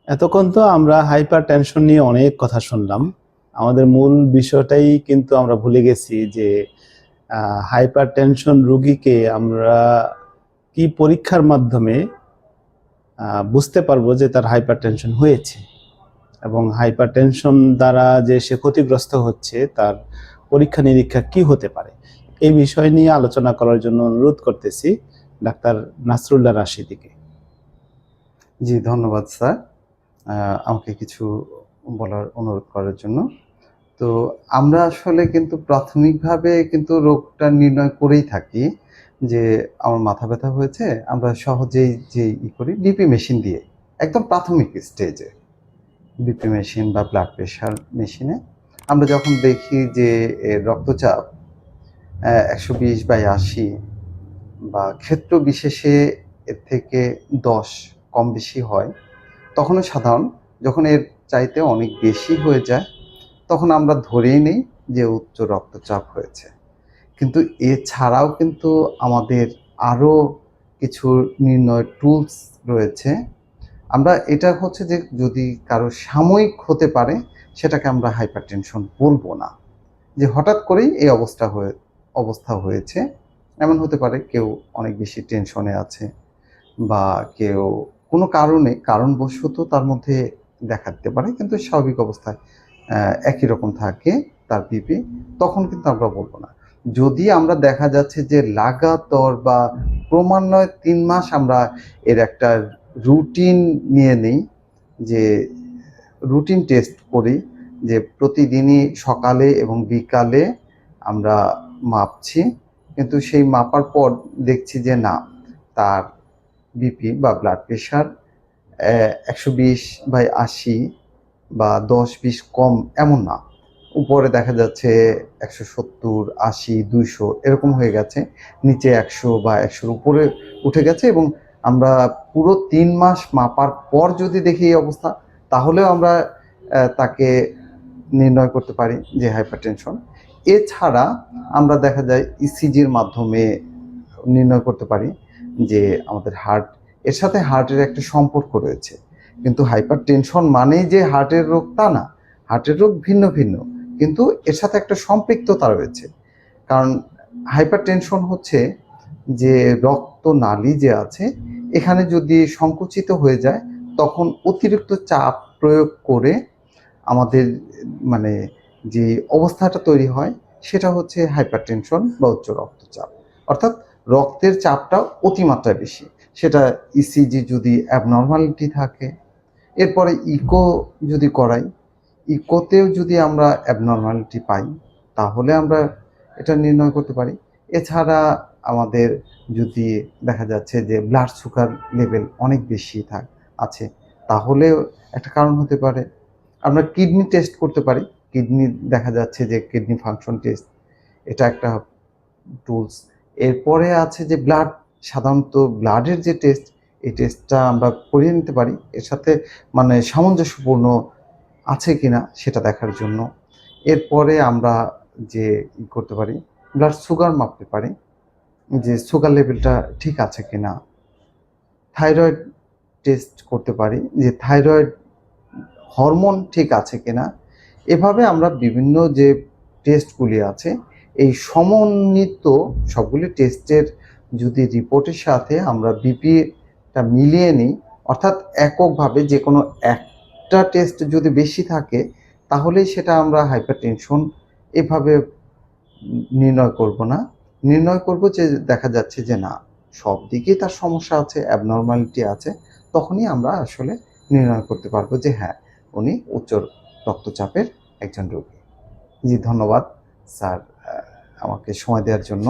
এতক্ষণ তো আমরা হাইপার টেনশন নিয়ে অনেক কথা শুনলাম। আমাদের মূল বিষয়টাই কিন্তু আমরা ভুলে গেছি যে হাইপার টেনশন রোগীকে আমরা কি পরীক্ষার মাধ্যমে বুঝতে পারবো যে তার হাইপার টেনশন হয়েছে, এবং হাইপার টেনশন দ্বারা যে সে ক্ষতিগ্রস্ত হচ্ছে তার পরীক্ষা নিরীক্ষা কি হতে পারে, এই বিষয় নিয়ে আলোচনা করার জন্য অনুরোধ করতেছি ডাক্তার নাসরুল্লাহ রাশিদিকে। জি, ধন্যবাদ স্যার আমাকে কিছু বলার অনুরোধ করার জন্য। তো আমরা আসলে কিন্তু প্রাথমিকভাবে কিন্তু রোগটা নির্ণয় করেই থাকি যে আমার মাথা ব্যথা হয়েছে। আমরা সহজেই যে করি বিপি মেশিন দিয়ে, একদম প্রাথমিক স্টেজে বিপি মেশিন বা ব্লাড প্রেশার মেশিনে আমরা যখন দেখি যে রক্তচাপ 120/80 বা ক্ষেত্র বিশেষে এর থেকে 10 কম বেশি হয়, তখনও সাধারণ। যখন এর চাইতে অনেক বেশি হয়ে যায় তখন আমরা ধরেই নেই যে উচ্চ রক্তচাপ হয়েছে। কিন্তু এছাড়াও কিন্তু আমাদের আরও কিছু নির্ণয় টুলস রয়েছে। আমরা এটা হচ্ছে যে যদি কারো সাময়িক হতে পারে সেটাকে আমরা হাইপারটেনশন বলবো না, যে হঠাৎ করেই এই অবস্থা হয়েছে। এমন হতে পারে কেউ অনেক বেশি টেনশনে আছে বা কেউ কোনো কারণবশত তার মধ্যে দেখা দিতে পারে, কিন্তু স্বাভাবিক অবস্থায় একই রকম থাকে তার বিপি, তখন কিন্তু আমরা বলবো না। যদি আমরা দেখা যাচ্ছে যে লাগাতার বা ক্রমান্বয়ে ৩ মাস আমরা এর একটা রুটিন নিয়ে নেই, যে রুটিন টেস্ট করি, যে প্রতিদিনই সকালে এবং বিকালে আমরা মাপছি, কিন্তু সেই মাপার পর দেখছি যে না, তার বিপি বা ব্লাড প্রেশার 120/80 বা 10-20 কম এমন না। উপরে দেখা যাচ্ছে 170, 80, 200 এরকম হয়ে গেছে। নিচে 100 বা 100-র উপরে উঠে গেছে, এবং আমরা পুরো 3 মাস মাপার পর যদি দেখি এই অবস্থা, তাহলেও আমরা তাকে নির্ণয় করতে পারি যে হাইপারটেনশন। এছাড়া আমরা দেখা যায় ইসিজির মাধ্যমে নির্ণয় করতে পারি যে আমাদের এর সাথে হার্টের একটা সম্পর্ক রয়েছে। কিন্তু হাইপারটেনশন মানেই যে হার্টের রোগ তা না। হার্টের রোগ ভিন্ন ভিন্ন, কিন্তু এর সাথে একটা সম্পৃক্ততা রয়েছে। কারণ হাইপারটেনশন হচ্ছে যে রক্তনালী যে আছে এখানে যদি সংকুচিত হয়ে যায়, তখন অতিরিক্ত চাপ প্রয়োগ করে আমাদের মানে যে অবস্থাটা তৈরি হয় সেটা হচ্ছে হাইপারটেনশন বা উচ্চ রক্তচাপ। অর্থাৎ রক্তের চাপটা অতিমাত্রায় বেশি। সেটা ইসিজি যদি অ্যাবনর্মালিটি থাকে, এরপরে ইকো যদি করাই, ইকোতেও যদি আমরা অ্যাবনর্মালিটি পাই, তাহলে আমরা এটা নির্ণয় করতে পারি। এছাড়া আমাদের যদি দেখা যাচ্ছে যে ব্লাড সুগার লেভেল অনেক বেশি আছে, তাহলেও একটা কারণ হতে পারে। আমরা কিডনি টেস্ট করতে পারি। কিডনি দেখা যাচ্ছে যে কিডনি ফাংশন টেস্ট, এটা একটা টুলস। এরপরে আছে যে ব্লাড, সাধারণত ব্লাডের যে টেস্ট, এই টেস্টটা আমরা করিয়ে নিতে পারি এর সাথে সামঞ্জস্যপূর্ণ আছে কিনা সেটা দেখার জন্য। এরপরে আমরা যে করতে পারি, ব্লাড সুগার মাপতে পারি যে সুগার লেভেলটা ঠিক আছে কিনা। থাইরয়েড টেস্ট করতে পারি যে থাইরয়েড হরমোন ঠিক আছে কিনা। এভাবে আমরা বিভিন্ন যে টেস্টগুলি আছে, এই সমন্বিত সবগুলি টেস্টের যদি রিপোর্টের সাথে আমরা বিপিটা মিলিয়ে নিই, অর্থাৎ এককভাবে যে কোনো একটা টেস্ট যদি বেশি থাকে তাহলেই সেটা আমরা হাইপারটেনশন এভাবে নির্ণয় করব না। নির্ণয় করব যে দেখা যাচ্ছে যে না, সব দিকেই তার সমস্যা আছে, অ্যাবনর্মালিটি আছে, তখনই আমরা আসলে নির্ণয় করতে পারবো যে হ্যাঁ, উনি উচ্চ রক্তচাপের একজন রোগী। জি, ধন্যবাদ স্যার আমাকে সময় দেওয়ার জন্য।